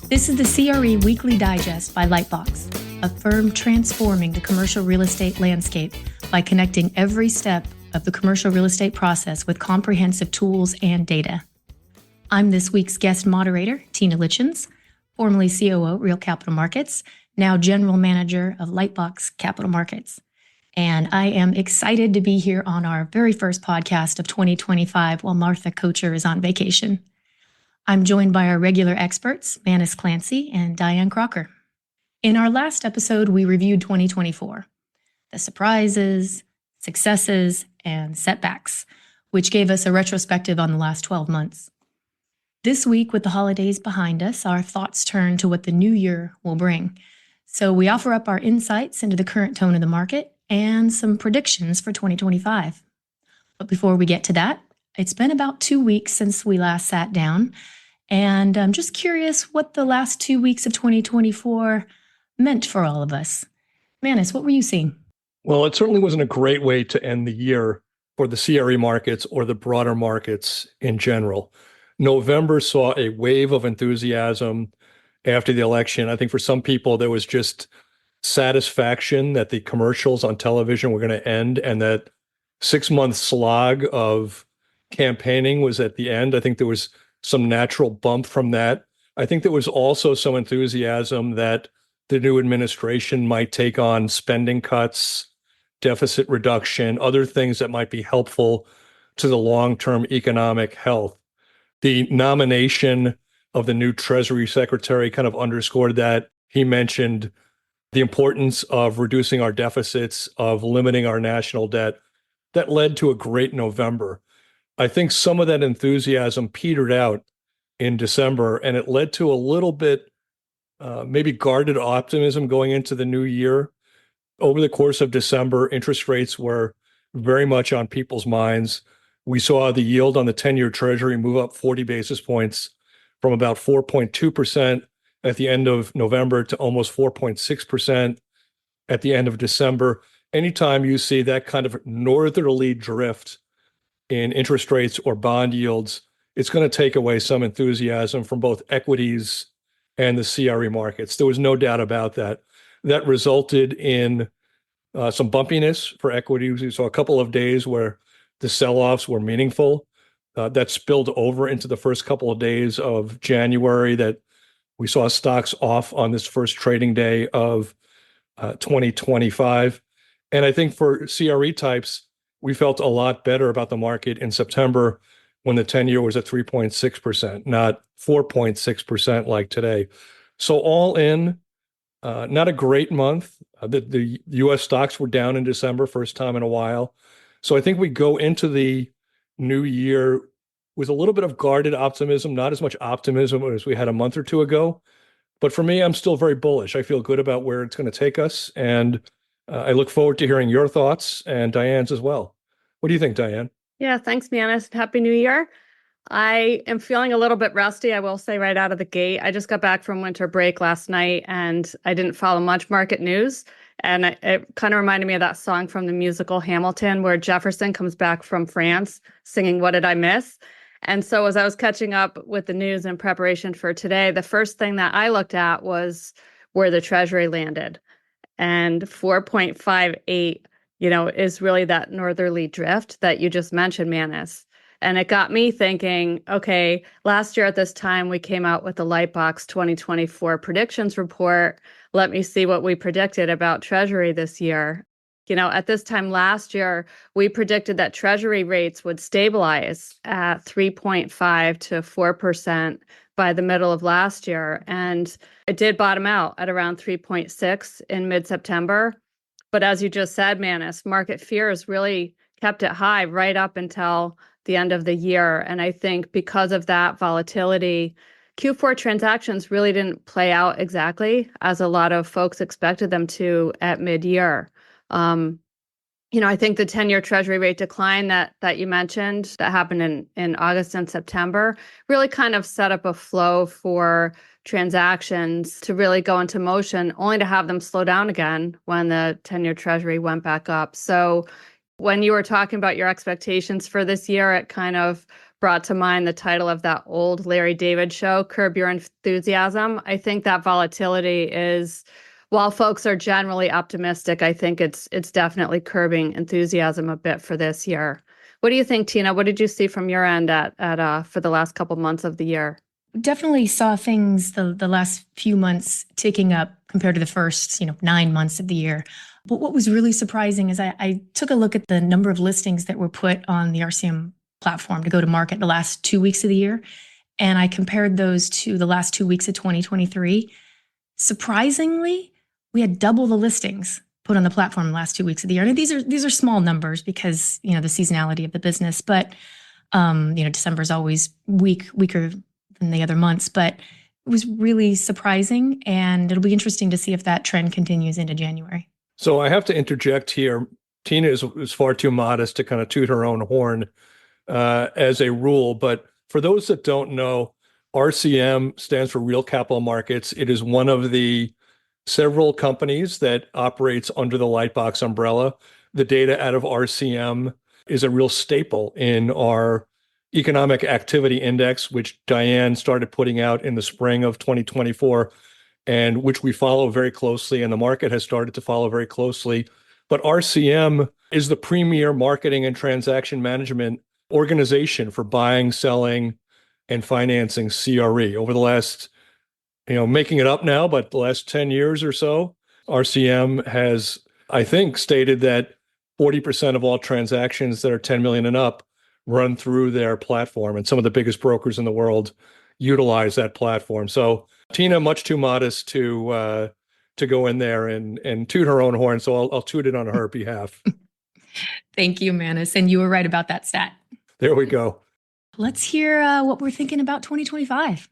This is the CRE Weekly Digest by LightBox, a firm transforming the commercial real estate landscape by connecting every step of the commercial real estate process with comprehensive tools and data. I'm this week's guest moderator, Tina Lichens, formerly COO, Real Capital Markets, now General Manager of LightBox Capital Markets. And I am excited to be here on our very first podcast of 2025 while Martha Kocher is on vacation. I'm joined by our regular experts, Manus, Clancy, and Dianne Crocker. In our last episode, we reviewed 2024, the surprises, successes, and setbacks, which gave us a retrospective on the last 12 months. This week, with the holidays behind us, our thoughts turn to what the new year will bring. So we offer up our insights into the current tone of the market and some predictions for 2025. But before we get to that, it's been about 2 weeks since we last sat down, and I'm just curious what the last 2 weeks of 2024 meant for all of us. Manus, what were you seeing? Well, it certainly wasn't a great way to end the year for the CRE markets or the broader markets in general. November saw a wave of enthusiasm after the election. I think for some people, there was just satisfaction that the commercials on television were going to end and that 6-month slog of campaigning was at the end. I think there was some natural bump from that. I think there was also some enthusiasm that the new administration might take on spending cuts, deficit reduction, other things that might be helpful to the long-term economic health. The nomination of the new Treasury Secretary kind of underscored that. He mentioned the importance of reducing our deficits, of limiting our national debt. That led to a great November. I think some of that enthusiasm petered out in December, and it led to a little bit maybe guarded optimism going into the new year. Over the course of December, interest rates were very much on people's minds. We saw the yield on the 10-year Treasury move up 40 basis points from about 4.2% at the end of November to almost 4.6% at the end of December. Anytime you see that kind of northerly drift in interest rates or bond yields, it's going to take away some enthusiasm from both equities and the CRE markets. There was no doubt about that. That resulted in some bumpiness for equities. We saw a couple of days where the sell-offs were meaningful. That spilled over into the first couple of days of January, that we saw stocks off on this first trading day of 2025. And I think for CRE types, we felt a lot better about the market in September when the 10-year was at 3.6%, not 4.6% like today. So all in, not a great month. The U.S. stocks were down in December, first time in a while. So I think we go into the new year with a little bit of guarded optimism, not as much optimism as we had a month or two ago. But for me, I'm still very bullish. I feel good about where it's going to take us. And I look forward to hearing your thoughts and Dianne's as well. What do you think, Dianne? Yeah, thanks, Manus. Happy New Year. I am feeling a little bit rusty, I will say, right out of the gate. I just got back from winter break last night, and I didn't follow much market news. And it kind of reminded me of that song from the musical Hamilton, where Jefferson comes back from France singing "What Did I Miss?" And so as I was catching up with the news in preparation for today, the first thing that I looked at was where the Treasury landed. And 4.58, is really that northerly drift that you just mentioned, Manus. And it got me thinking, okay, last year at this time, we came out with the LightBox 2024 predictions report. Let me see what we predicted about Treasury this year. At this time last year, we predicted that Treasury rates would stabilize at 3.5 to 4% by the middle of last year. And it did bottom out at around 3.6 in mid-September. But as you just said, Manus, market fears really kept it high right up until the end of the year. And I think because of that volatility, Q4 transactions really didn't play out exactly as a lot of folks expected them to at mid-year. I think the 10-year Treasury rate decline that you mentioned that happened in August and September really kind of set up a flow for transactions to really go into motion, only to have them slow down again when the 10-year Treasury went back up. So when you were talking about your expectations for this year, it kind of brought to mind the title of that old Larry David show, Curb Your Enthusiasm. I think that volatility is, while folks are generally optimistic, I think it's definitely curbing enthusiasm a bit for this year. What do you think, Tina? What did you see from your end at for the last couple months of the year? Definitely saw things the last few months ticking up compared to the first 9 months of the year. But what was really surprising is I took a look at the number of listings that were put on the RCM platform to go to market the last 2 weeks of the year, and I compared those to the last 2 weeks of 2023. Surprisingly, we had double the listings put on the platform in the last 2 weeks of the year. And these are small numbers because the seasonality of the business, but December is always weaker than the other months, but it was really surprising, and it'll be interesting to see if that trend continues into January. So I have to interject here. Tina is far too modest to kind of toot her own horn as a rule. But for those that don't know, RCM stands for Real Capital Markets. It is one of the several companies that operates under the Lightbox umbrella. The data out of RCM is a real staple in our economic activity index, which Dianne started putting out in the spring of 2024, and which we follow very closely, and the market has started to follow very closely. But RCM is the premier marketing and transaction management organization for buying, selling, and financing CRE. Over the last, making it up now, but the last 10 years or so, RCM has, I think, stated that 40% of all transactions that are 10 million and up run through their platform. And some of the biggest brokers in the world utilize that platform. So Tina, much too modest to go in there and toot her own horn. So I'll toot it on her behalf. Thank you, Manus. And you were right about that stat. There we go. Let's hear what we're thinking about 2025.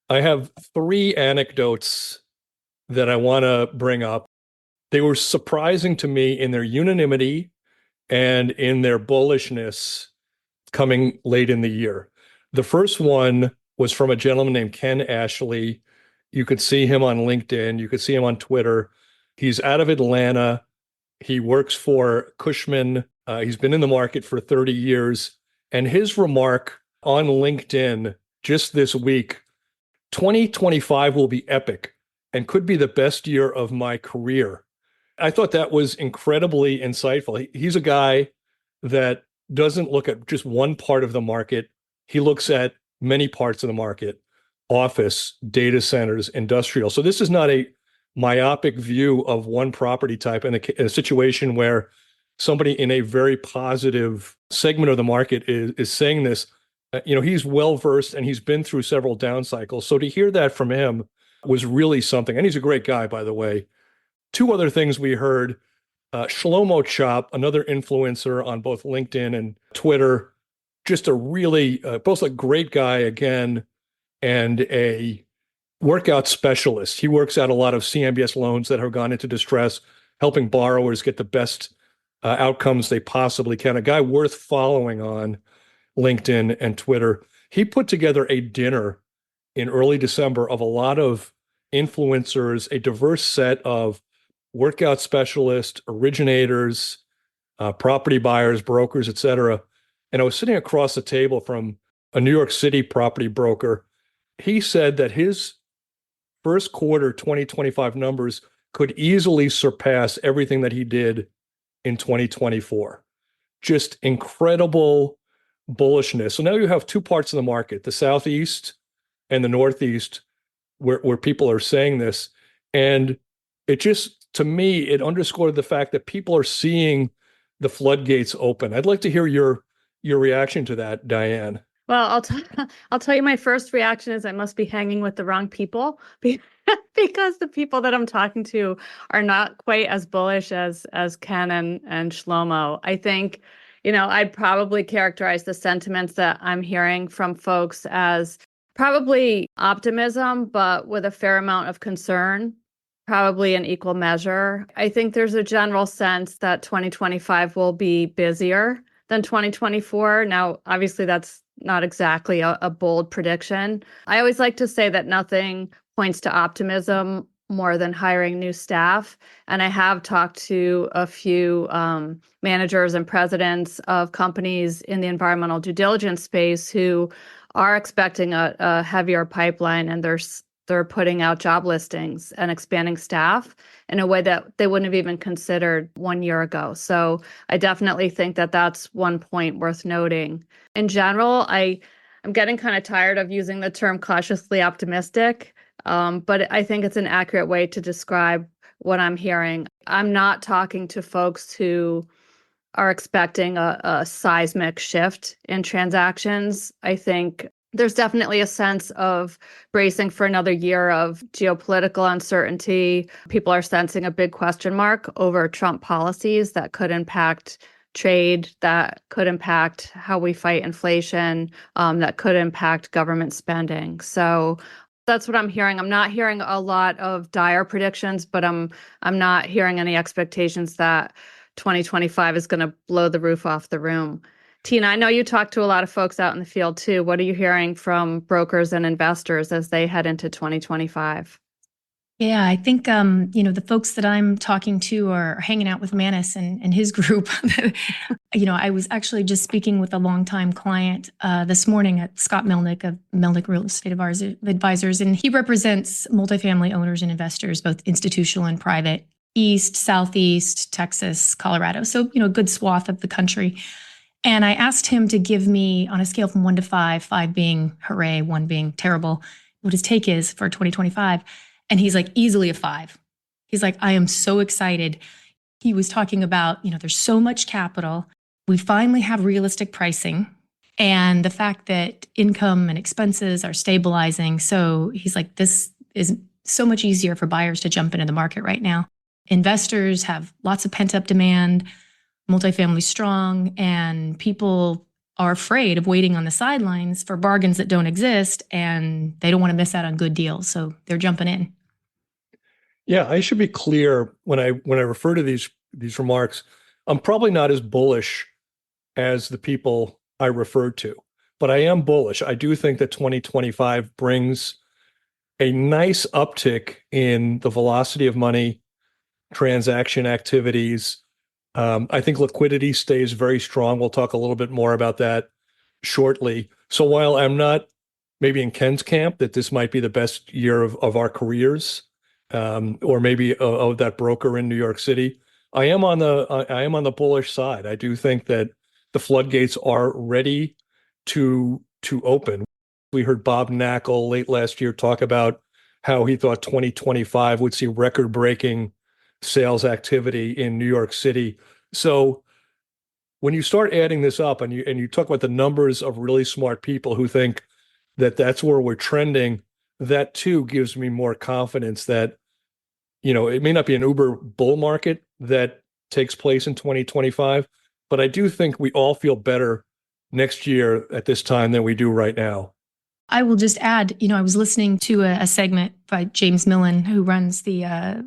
I have 3 anecdotes that I want to bring up. They were surprising to me in their unanimity and in their bullishness coming late in the year. The first one was from a gentleman named Ken Ashley. You could see him on LinkedIn. You could see him on Twitter. He's out of Atlanta. He works for Cushman. He's been in the market for 30 years. And his remark on LinkedIn just this week, 2025 will be epic and could be the best year of my career. I thought that was incredibly insightful. He's a guy that doesn't look at just one part of the market. He looks at many parts of the market: office, data centers, industrial. So this is not a myopic view of one property type in a situation where somebody in a very positive segment of the market is saying this. He's well-versed and he's been through several down cycles. So to hear that from him was really something. And he's a great guy, by the way. 2 other things we heard. Shlomo Chop, another influencer on both LinkedIn and Twitter, just a really, both a great guy again, and a workout specialist. He works out a lot of CMBS loans that have gone into distress, helping borrowers get the best outcomes they possibly can. A guy worth following on LinkedIn and Twitter. He put together a dinner in early December of a lot of influencers, a diverse set of workout specialists, originators, property buyers, brokers, et cetera. And I was sitting across the table from a New York City property broker. He said that his first quarter 2025 numbers could easily surpass everything that he did in 2024. Just incredible bullishness. So now you have 2 parts of the market, the Southeast and the Northeast, where people are saying this. And it just, to me, it underscored the fact that people are seeing the floodgates open. I'd like to hear your reaction to that, Dianne. Well, I'll tell you, my first reaction is I must be hanging with the wrong people because the people that I'm talking to are not quite as bullish as Ken and Shlomo. I think, I'd probably characterize the sentiments that I'm hearing from folks as probably optimism, but with a fair amount of concern, probably in equal measure. I think there's a general sense that 2025 will be busier than 2024. Now, obviously, that's not exactly a bold prediction. I always like to say that nothing points to optimism more than hiring new staff. And I have talked to a few managers and presidents of companies in the environmental due diligence space who are expecting a heavier pipeline, and they're putting out job listings and expanding staff in a way that they wouldn't have even considered 1 year ago. So I definitely think that that's one point worth noting. In general, I'm getting kind of tired of using the term cautiously optimistic, but I think it's an accurate way to describe what I'm hearing. I'm not talking to folks who are expecting a seismic shift in transactions. I think there's definitely a sense of bracing for another year of geopolitical uncertainty. People are sensing a big question mark over Trump policies that could impact trade, that could impact how we fight inflation, that could impact government spending. So that's what I'm hearing. I'm not hearing a lot of dire predictions, but I'm not hearing any expectations that 2025 is going to blow the roof off the room. Tina, I know you talk to a lot of folks out in the field too. What are you hearing from brokers and investors as they head into 2025? Yeah, I think, the folks that I'm talking to are hanging out with Manus and his group. I was actually just speaking with a longtime client this morning at Scott Melnick of Melnick Real Estate Advisors, and he represents multifamily owners and investors, both institutional and private, East, Southeast, Texas, Colorado. So, a good swath of the country. And I asked him to give me, on a scale from 1 to 5, 5 being hooray, 1 being terrible, what his take is for 2025. And he's like, easily a 5. He's like, I am so excited. He was talking about, there's so much capital. We finally have realistic pricing and the fact that income and expenses are stabilizing. So he's like, this is so much easier for buyers to jump into the market right now. Investors have lots of pent-up demand, multifamily strong, and people are afraid of waiting on the sidelines for bargains that don't exist, and they don't want to miss out on good deals. So they're jumping in. Yeah, I should be clear when I refer to these remarks, I'm probably not as bullish as the people I referred to, but I am bullish. I do think that 2025 brings a nice uptick in the velocity of money, transaction activities. I think liquidity stays very strong. We'll talk a little bit more about that shortly. So while I'm not maybe in Ken's camp that this might be the best year of our careers, or maybe of that broker in New York City, I am on the bullish side. I do think that the floodgates are ready to open. We heard Bob Knackel late last year talk about how he thought 2025 would see record-breaking sales activity in New York City. So when you start adding this up and you talk about the numbers of really smart people who think that that's where we're trending, that too gives me more confidence that, it may not be an uber bull market that takes place in 2025, but I do think we all feel better next year at this time than we do right now. I will just add, I was listening to a segment by James Millen, who runs the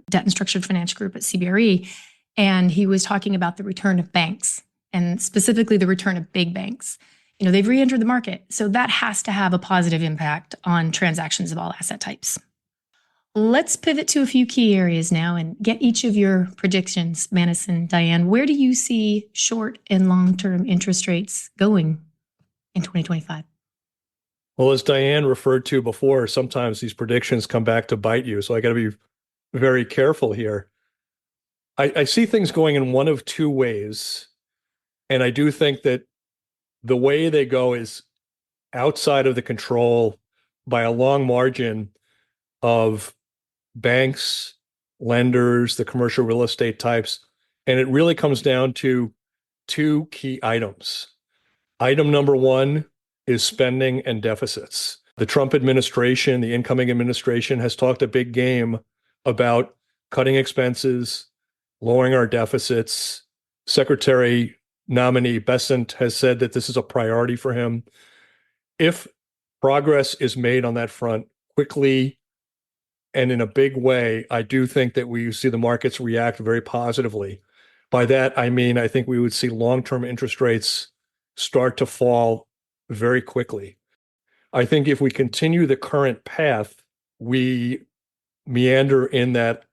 Debt and Structured Finance Group at CBRE, and he was talking about the return of banks, and specifically the return of big banks. They've re-entered the market, so that has to have a positive impact on transactions of all asset types. Let's pivot to a few key areas now and get each of your predictions, Manus and Dianne. Where do you see short and long-term interest rates going in 2025? Well, as Dianne referred to before, sometimes these predictions come back to bite you. So I got to be very careful here. I see things going in one of two ways. And I do think that the way they go is outside of the control by a long margin of banks, lenders, the commercial real estate types. And it really comes down to two key items. Item number one is spending and deficits. The Trump administration, the incoming administration, has talked a big game about cutting expenses, lowering our deficits. Secretary nominee Bessent has said that this is a priority for him. If progress is made on that front quickly and in a big way, I do think that we see the markets react very positively. By that, I mean, I think we would see long-term interest rates start to fall very quickly. I think if we continue the current path, we meander in that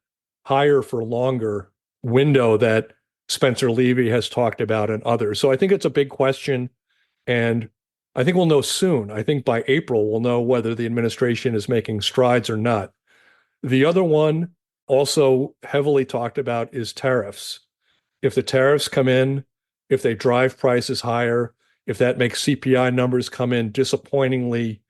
higher for longer window that Spencer Levy has talked about and others. So I think it's a big question. And I think we'll know soon. I think by April, we'll know whether the administration is making strides or not. The other one, also heavily talked about, is tariffs. If the tariffs come in, if they drive prices higher, if that makes CPI numbers come in disappointingly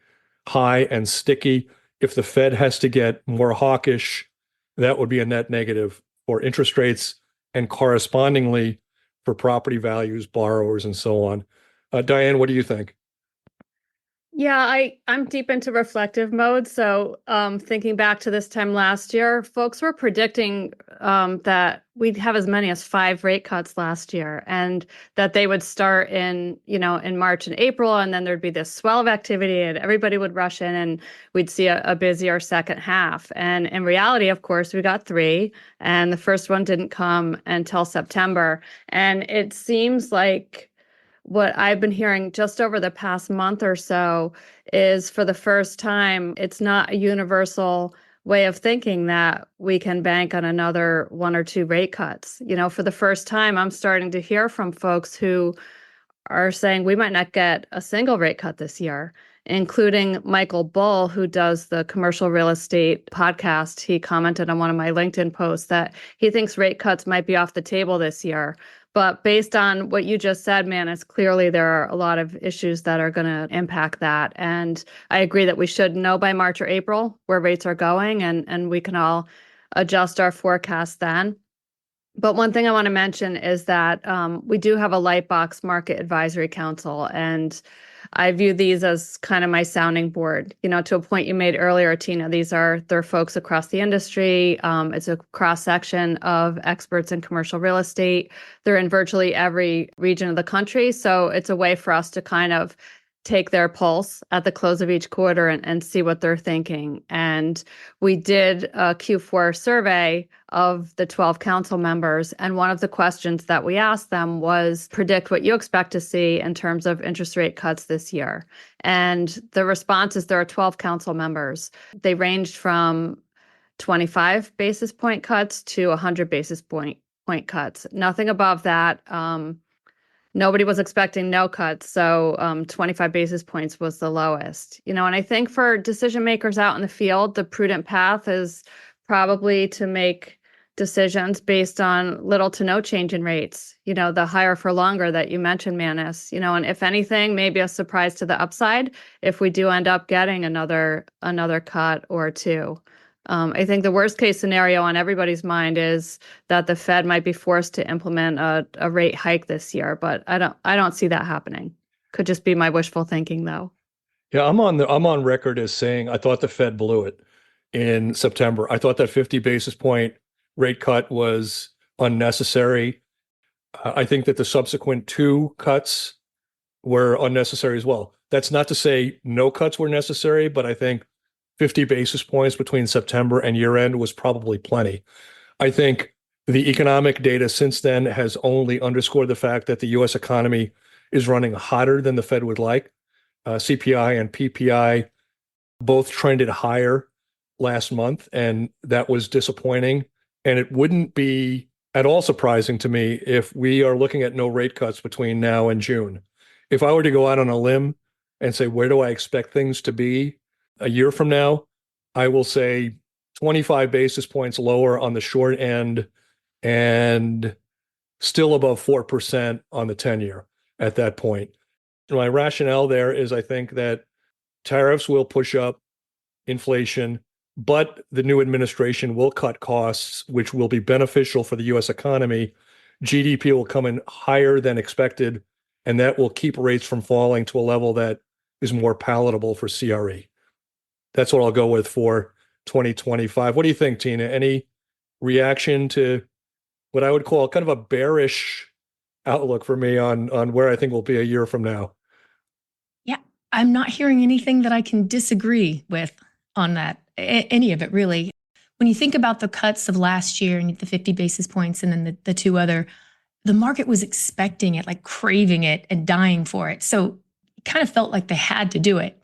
high and sticky, if the Fed has to get more hawkish, that would be a net negative for interest rates and correspondingly for property values, borrowers, and so on. Dianne, what do you think? Yeah, I'm deep into reflective mode. So thinking back to this time last year, folks were predicting that we'd have as many as 5 rate cuts last year, and that they would start in March and April, and then there'd be this swell of activity and everybody would rush in and we'd see a busier second half. And in reality, of course, we got 3, and the first one didn't come until September. And it seems like what I've been hearing just over the past month or so is, for the first time, it's not a universal way of thinking that we can bank on another 1 or 2 rate cuts. For the first time, I'm starting to hear from folks who are saying we might not get a single rate cut this year, including Michael Bull, who does the commercial real estate podcast. He commented on one of my LinkedIn posts that he thinks rate cuts might be off the table this year. But based on what you just said, Manus, clearly there are a lot of issues that are going to impact that. And I agree that we should know by March or April where rates are going, and we can all adjust our forecast then. But one thing I want to mention is that we do have a LightBox Market Advisory Council, and I view these as kind of my sounding board. To a point you made earlier, Tina, they're folks across the industry. It's a cross-section of experts in commercial real estate. They're in virtually every region of the country. So it's a way for us to kind of take their pulse at the close of each quarter and see what they're thinking. And we did a Q4 survey of the 12 council members. And one of the questions that we asked them was, predict what you expect to see in terms of interest rate cuts this year. And the response is there are 12 council members. They ranged from 25 basis point cuts to 100 basis point cuts. Nothing above that. Nobody was expecting no cuts, so 25 basis points was the lowest. And I think for decision makers out in the field, the prudent path is probably to make decisions based on little to no change in rates, the higher for longer that you mentioned, Manus, and if anything, maybe a surprise to the upside if we do end up getting another cut or 2. I think the worst case scenario on everybody's mind is that the Fed might be forced to implement a rate hike this year, but I don't see that happening. Could just be my wishful thinking, though. Yeah, I'm on record as saying I thought the Fed blew it in September. I thought that 50 basis point rate cut was unnecessary. I think that the subsequent 2 cuts were unnecessary as well. That's not to say no cuts were necessary, but I think 50 basis points between September and year end was probably plenty. I think the economic data since then has only underscored the fact that the US economy is running hotter than the Fed would like. CPI and PPI both trended higher last month, and that was disappointing. And it wouldn't be at all surprising to me if we are looking at no rate cuts between now and June. If I were to go out on a limb and say, where do I expect things to be a year from now, I will say 25 basis points lower on the short end and still above 4% on the 10-year at that point. My rationale there is I think that tariffs will push up inflation, but the new administration will cut costs, which will be beneficial for the US economy. GDP will come in higher than expected, and that will keep rates from falling to a level that is more palatable for CRE. That's what I'll go with for 2025. What do you think, Tina? Any reaction to what I would call kind of a bearish outlook for me on where I think we'll be a year from now? Yeah, I'm not hearing anything that I can disagree with on that, any of it, really. When you think about the cuts of last year and the 50 basis points and then the 2 other, the market was expecting it, like craving it and dying for it. So it kind of felt like they had to do it.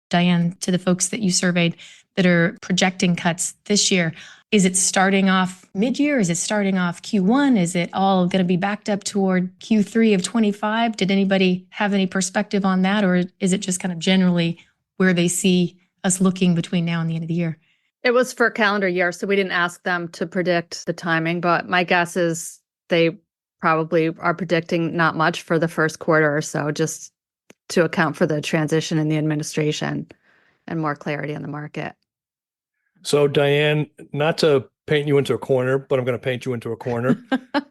Dianne, to the folks that you surveyed that are projecting cuts this year? Is it starting off mid-year? Is it starting off Q1? Is it all going to be backed up toward Q3 of 25? Did anybody have any perspective on that? Or is it just kind of generally where they see us looking between now and the end of the year? It was for calendar year, so we didn't ask them to predict the timing, but my guess is they probably are predicting not much for the first quarter or so, just to account for the transition in the administration and more clarity in the market. So Dianne, not to paint you into a corner, but I'm going to paint you into a corner.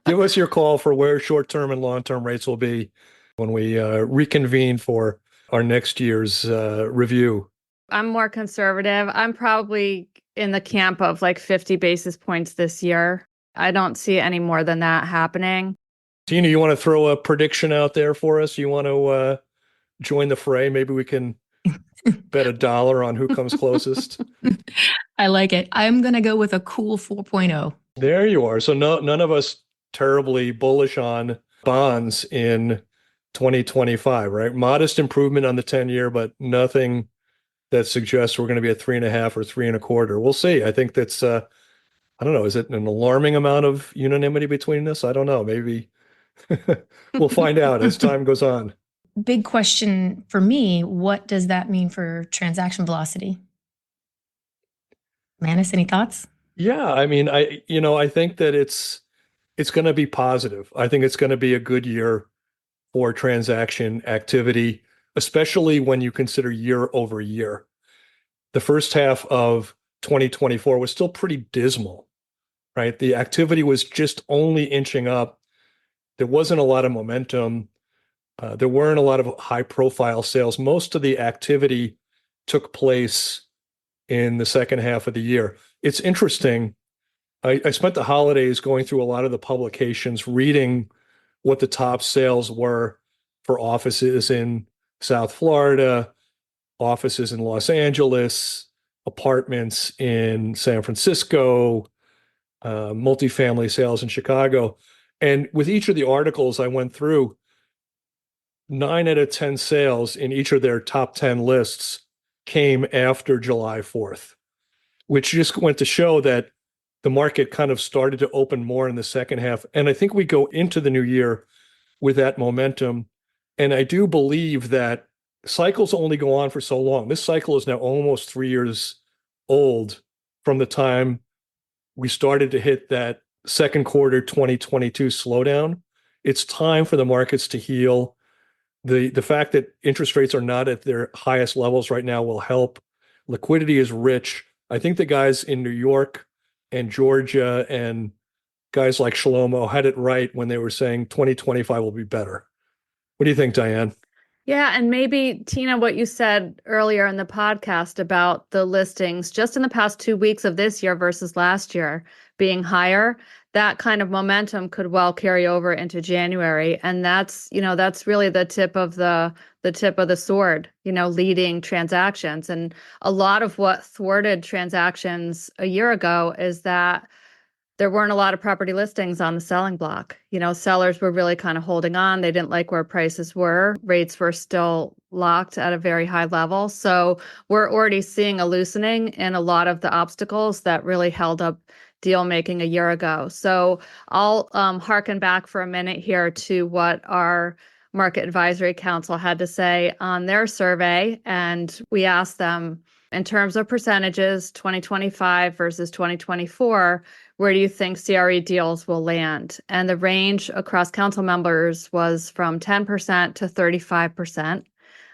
Give us your call for where short-term and long-term rates will be when we reconvene for our next year's review. I'm more conservative. I'm probably in the camp of like 50 basis points this year. I don't see any more than that happening. Tina, you want to throw a prediction out there for us? You want to join the fray? Maybe we can bet $1 on who comes closest. I like it. I'm going to go with a cool 4.0. There you are. So none of us terribly bullish on bonds in 2025, right? Modest improvement on the 10-year, but nothing that suggests we're going to be at 3.5 or 3.25. We'll see. I think that's, I don't know, is it an alarming amount of unanimity between us? I don't know. Maybe we'll find out as time goes on. Big question for me, what does that mean for transaction velocity? Manus, any thoughts? Yeah, I mean, I think that it's going to be positive. I think it's going to be a good year for transaction activity, especially when you consider year over year. The first half of 2024 was still pretty dismal, right? The activity was just only inching up. There wasn't a lot of momentum. There weren't a lot of high-profile sales. Most of the activity took place in the second half of the year. It's interesting. I spent the holidays going through a lot of the publications, reading what the top sales were for offices in South Florida, offices in Los Angeles, apartments in San Francisco, multifamily sales in Chicago. And with each of the articles I went through, 9 out of 10 sales in each of their top 10 lists came after July 4th, which just went to show that the market kind of started to open more in the second half. And I think we go into the new year with that momentum. And I do believe that cycles only go on for so long. This cycle is now almost 3 years old from the time we started to hit that second quarter 2022 slowdown. It's time for the markets to heal. The fact that interest rates are not at their highest levels right now will help. Liquidity is rich. I think the guys in New York and Georgia and guys like Shlomo had it right when they were saying 2025 will be better. What do you think, Dianne? Yeah, and maybe, Tina, what you said earlier in the podcast about the listings just in the past 2 weeks of this year versus last year being higher, that kind of momentum could well carry over into January. And that's really the tip of the sword, leading transactions. And a lot of what thwarted transactions a year ago is that there weren't a lot of property listings on the selling block. Sellers were really kind of holding on. They didn't like where prices were. Rates were still locked at a very high level. So we're already seeing a loosening in a lot of the obstacles that really held up deal making a year ago. So I'll harken back for a minute here to what our Market Advisory Council had to say on their survey. And we asked them, in terms of percentages, 2025 versus 2024, where do you think CRE deals will land? And the range across council members was from 10% to 35%.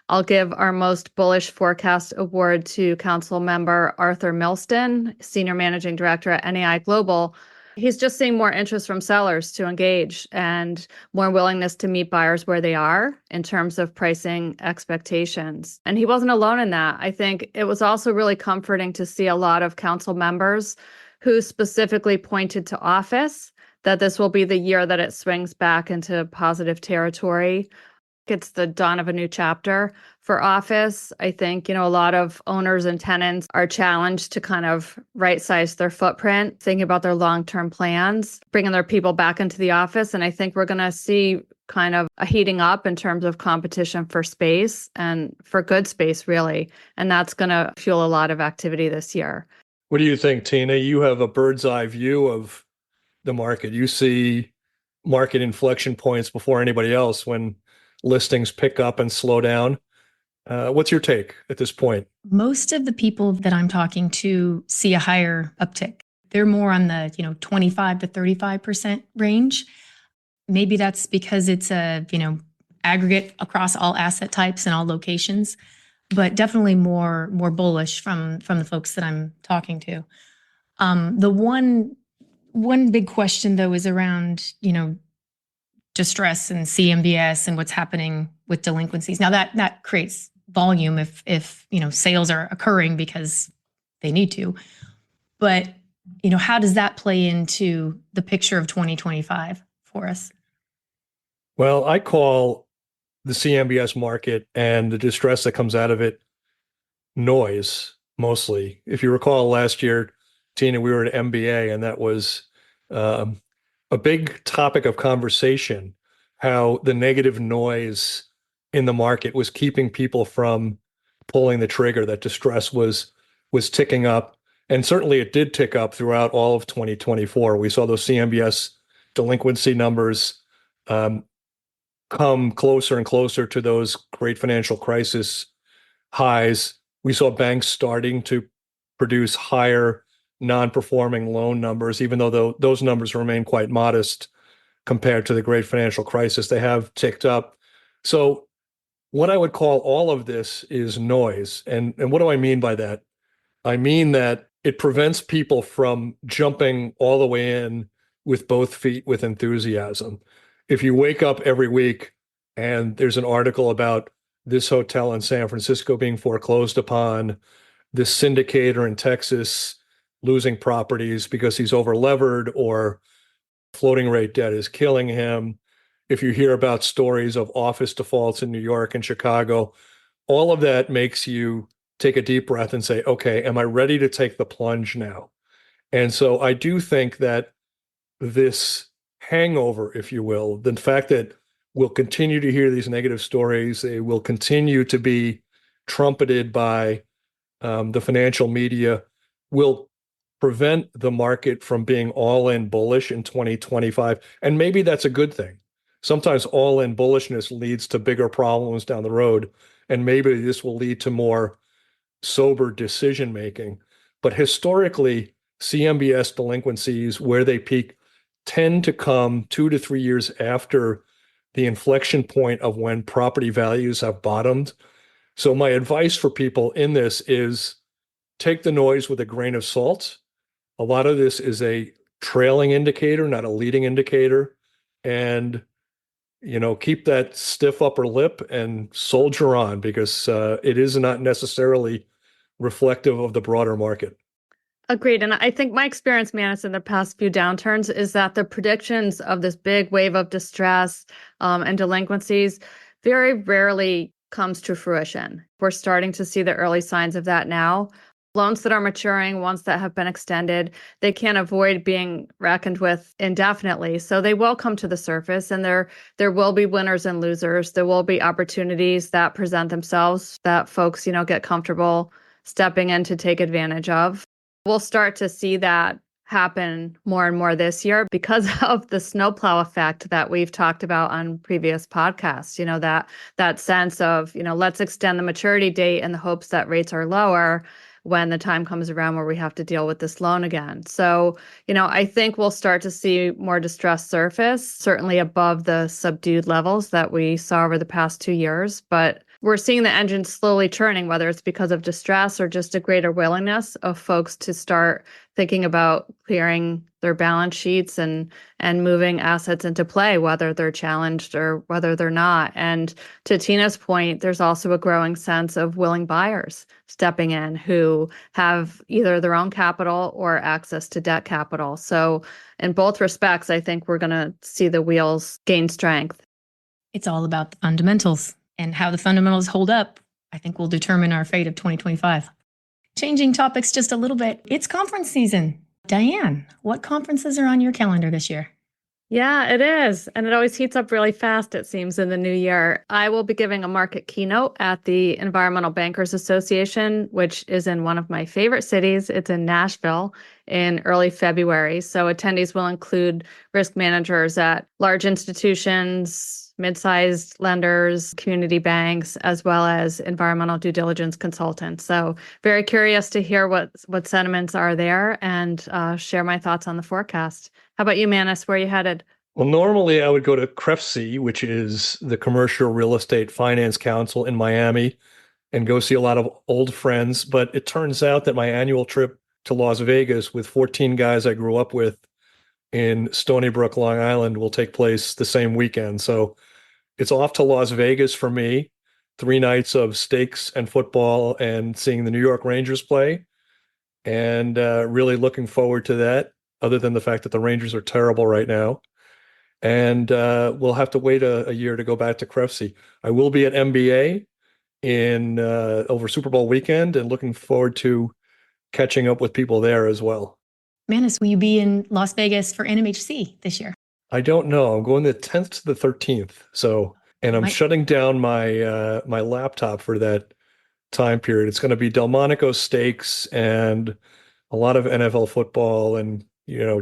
I'll give our most bullish forecast award to council member Arthur Milston, Senior Managing Director at NAI Global. He's just seeing more interest from sellers to engage and more willingness to meet buyers where they are in terms of pricing expectations. And he wasn't alone in that. I think it was also really comforting to see a lot of council members who specifically pointed to office, that this will be the year that it swings back into positive territory. it's the dawn of a new chapter for office. I think, a lot of owners and tenants are challenged to kind of right-size their footprint, thinking about their long-term plans, bringing their people back into the office. And I think we're going to see kind of a heating up in terms of competition for space and for good space, really. And that's going to fuel a lot of activity this year. What do you think, Tina? You have a bird's eye view of the market. You see market inflection points before anybody else when listings pick up and slow down. What's your take at this point? Most of the people that I'm talking to see a higher uptick. They're more on the 25 to 35% range. Maybe that's because it's a aggregate across all asset types and all locations, but definitely more bullish from the folks that I'm talking to. The one big question though is around distress and CMBS and what's happening with delinquencies. Now that creates volume if sales are occurring because they need to, but how does that play into the picture of 2025 for us? Well, I call the CMBS market and the distress that comes out of it noise, mostly. If you recall last year, Tina, we were at MBA, and that was a big topic of conversation, how the negative noise in the market was keeping people from pulling the trigger, that distress was ticking up. And certainly it did tick up throughout all of 2024. We saw those CMBS delinquency numbers come closer and closer to those great financial crisis highs. We saw banks starting to produce higher non-performing loan numbers, even though those numbers remain quite modest compared to the great financial crisis. They have ticked up. So what I would call all of this is noise. And what do I mean by that? I mean that it prevents people from jumping all the way in with both feet with enthusiasm. If you wake up every week and there's an article about this hotel in San Francisco being foreclosed upon, this syndicator in Texas losing properties because he's over-levered or floating rate debt is killing him, if you hear about stories of office defaults in New York and Chicago, all of that makes you take a deep breath and say, okay, am I ready to take the plunge now? And so I do think that this hangover, if you will, the fact that we'll continue to hear these negative stories, they will continue to be trumpeted by the financial media, will prevent the market from being all in bullish in 2025. And maybe that's a good thing. Sometimes all in bullishness leads to bigger problems down the road. And maybe this will lead to more sober decision making. But historically, CMBS delinquencies, where they peak, tend to come 2 to 3 years after the inflection point of when property values have bottomed. So my advice for people in this is take the noise with a grain of salt. A lot of this is a trailing indicator, not a leading indicator. And keep that stiff upper lip and soldier on, because it is not necessarily reflective of the broader market. Agreed. And I think my experience, Manus, in the past few downturns is that the predictions of this big wave of distress and delinquencies very rarely comes to fruition. We're starting to see the early signs of that now. Loans that are maturing, ones that have been extended, they can't avoid being reckoned with indefinitely. So they will come to the surface, and there will be winners and losers. There will be opportunities that present themselves that folks, get comfortable stepping in to take advantage of. We'll start to see that happen more and more this year because of the snowplow effect that we've talked about on previous podcasts. That sense of, let's extend the maturity date in the hopes that rates are lower when the time comes around where we have to deal with this loan again. So, I think we'll start to see more distress surface, certainly above the subdued levels that we saw over the past 2 years. But we're seeing the engine slowly churning, whether it's because of distress or just a greater willingness of folks to start thinking about clearing their balance sheets and moving assets into play, whether they're challenged or whether they're not. And to Tina's point, there's also a growing sense of willing buyers stepping in who have either their own capital or access to debt capital. So in both respects, I think we're going to see the wheels gain strength. It's all about the fundamentals, and how the fundamentals hold up, I think, will determine our fate of 2025. Changing topics just a little bit, it's conference season. Dianne, what conferences are on your calendar this year? Yeah, it is. And it always heats up really fast, it seems, in the new year. I will be giving a market keynote at the Environmental Bankers Association, which is in one of my favorite cities. It's in Nashville in early February. So attendees will include risk managers at large institutions, mid-sized lenders, community banks, as well as environmental due diligence consultants. So very curious to hear what sentiments are there and share my thoughts on the forecast. How about you, Manus? Where are you headed? Well, normally I would go to CREFC, which is the Commercial Real Estate Finance Council in Miami, and go see a lot of old friends. But it turns out that my annual trip to Las Vegas with 14 guys I grew up with in Stony Brook, Long Island, will take place the same weekend. So it's off to Las Vegas for me. 3 nights of steaks and football and seeing the New York Rangers play. And really looking forward to that, other than the fact that the Rangers are terrible right now. And we'll have to wait a year to go back to CREFC. I will be at MBA over Super Bowl weekend, and looking forward to catching up with people there as well. Manus, will you be in Las Vegas for NMHC this year? I don't know. I'm going the 10th to the 13th. So, and I'm shutting down my my laptop for that time period. It's going to be Delmonico steaks and a lot of NFL football, and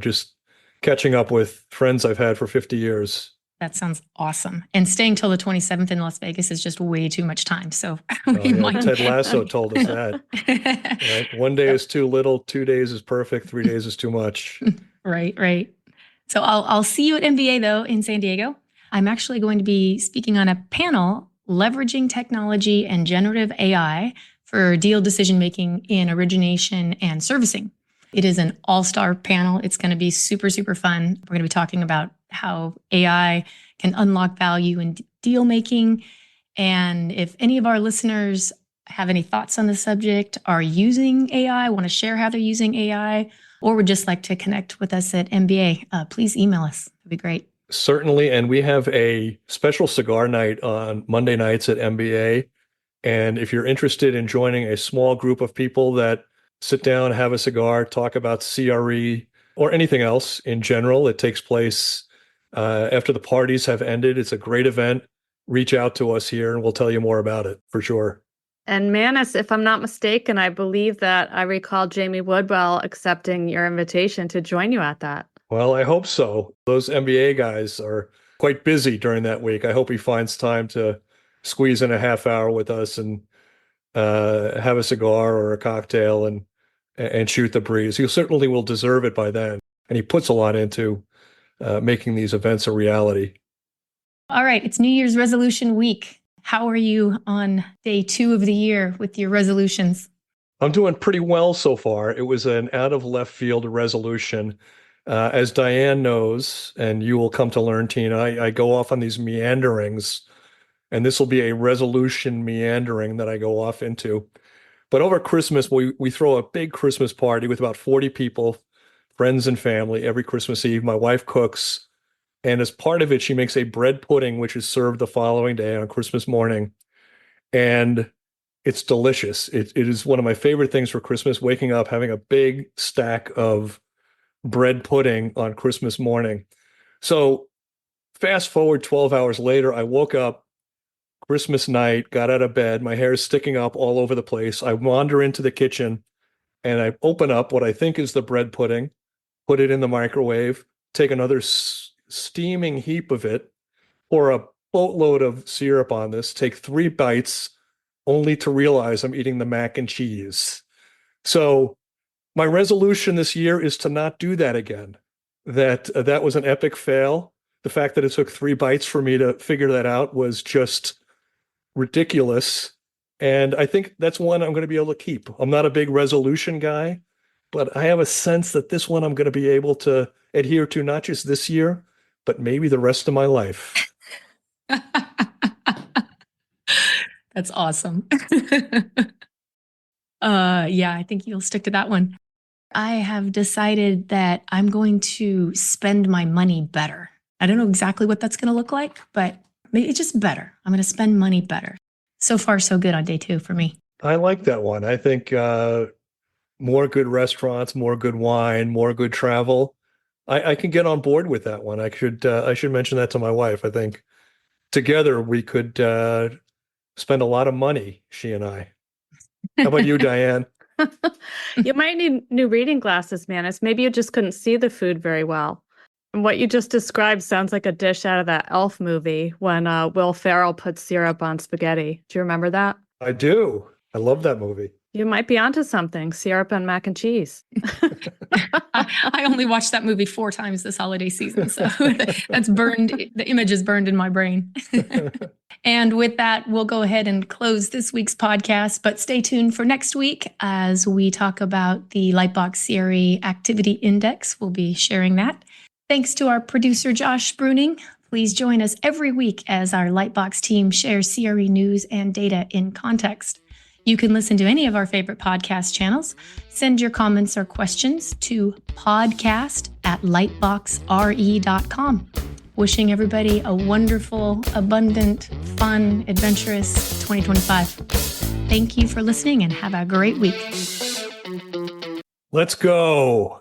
just catching up with friends I've had for 50 years. That sounds awesome. And staying till the 27th in Las Vegas is just way too much time. So Ted Lasso told us that. Right? 1 day is too little, 2 days is perfect, 3 days is too much. Right. So I'll see you at MBA though in San Diego. I'm actually going to be speaking on a panel leveraging technology and generative AI for deal decision making in origination and servicing. It is an all-star panel. It's going to be super, super fun. We're going to be talking about how AI can unlock value in deal making. And if any of our listeners have any thoughts on the subject, are using AI, want to share how they're using AI, or would just like to connect with us at MBA, please email us. That'd be great. Certainly. And we have a special cigar night on Monday nights at MBA. And if you're interested in joining a small group of people that sit down, have a cigar, talk about CRE or anything else in general, it takes place after the parties have ended. It's a great event. Reach out to us here and we'll tell you more about it for sure. And Manus, if I'm not mistaken, I believe that I recall Jamie Woodwell accepting your invitation to join you at that. Well, I hope so. Those MBA guys are quite busy during that week. I hope he finds time to squeeze in a half hour with us and have a cigar or a cocktail and shoot the breeze. He certainly will deserve it by then. And he puts a lot into making these events a reality. All right. It's New Year's resolution week. How are you on day 2 of the year with your resolutions? I'm doing pretty well so far. It was an out of left field resolution. As Dianne knows, and you will come to learn, Tina, I go off on these meanderings, and this will be a resolution meandering that I go off into. But over Christmas, we throw a big Christmas party with about 40 people, friends and family, every Christmas Eve. My wife cooks, and as part of it, she makes a bread pudding, which is served the following day on Christmas morning. And it's delicious. It is one of my favorite things for Christmas, waking up, having a big stack of bread pudding on Christmas morning. So fast forward 12 hours later, I woke up Christmas night, got out of bed, my hair is sticking up all over the place. I wander into the kitchen and I open up what I think is the bread pudding, put it in the microwave, take another steaming heap of it, pour a boatload of syrup on this, take 3 bites, only to realize I'm eating the mac and cheese. So my resolution this year is to not do that again. That was an epic fail. The fact that it took 3 bites for me to figure that out was just ridiculous. And I think that's one I'm going to be able to keep. I'm not a big resolution guy, but I have a sense that this one I'm going to be able to adhere to, not just this year, but maybe the rest of my life. That's awesome. Yeah, I think you'll stick to that one. I have decided that I'm going to spend my money better. I don't know exactly what that's going to look like, but Maybe just better. I'm going to spend money better. So far, so good on day 2 for me. I like that one. I think more good restaurants, more good wine, more good travel. I can get on board with that one. I should mention that to my wife. I think together we could spend a lot of money, she and I. How about you, Dianne? You might need new reading glasses, Manus. Maybe you just couldn't see the food very well. And what you just described sounds like a dish out of that Elf movie when Will Ferrell puts syrup on spaghetti. Do you remember that? I do. I love that movie. You might be onto something. Syrup and mac and cheese. I only watched that movie 4 times this holiday season, so that's burned. The image is burned in my brain. And with that, we'll go ahead and close this week's podcast, but stay tuned for next week as we talk about the Lightbox CRE Activity Index. We'll be sharing that. Thanks to our producer, Josh Bruning. Please join us every week as our Lightbox team shares CRE news and data in context. You can listen to any of our favorite podcast channels. Send your comments or questions to podcast@lightboxre.com. Wishing everybody a wonderful, abundant, fun, adventurous 2025. Thank you for listening and have a great week. Let's go.